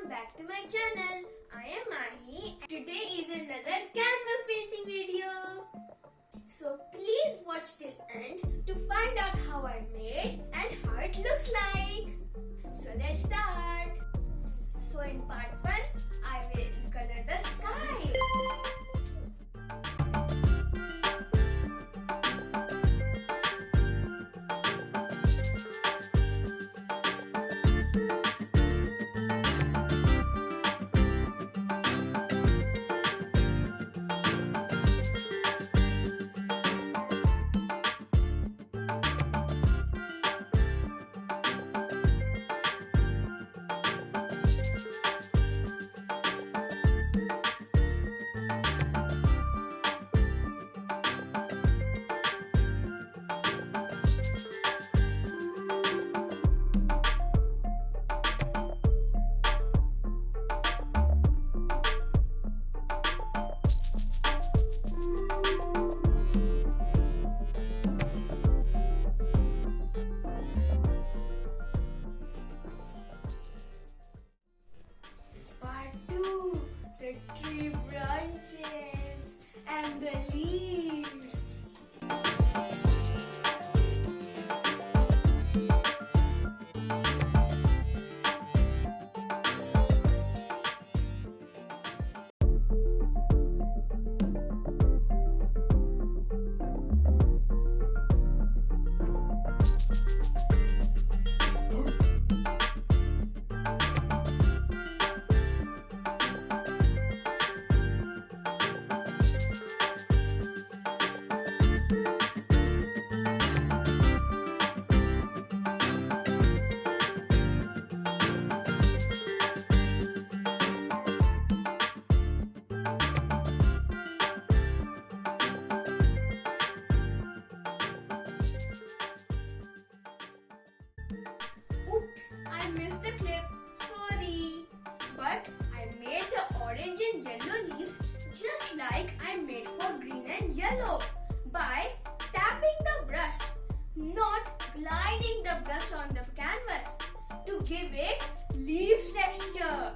back to my channel. I am Mahi and today is another canvas painting video. So please watch till end to find out how I made and how it looks like. So let's start. So in part 1, I will color the sky. The tree branches and the leaves. Oops, I missed the clip. Sorry. But I made the orange and yellow leaves just like I made for green and yellow by tapping the brush, not gliding the brush on the canvas to give it leaves texture.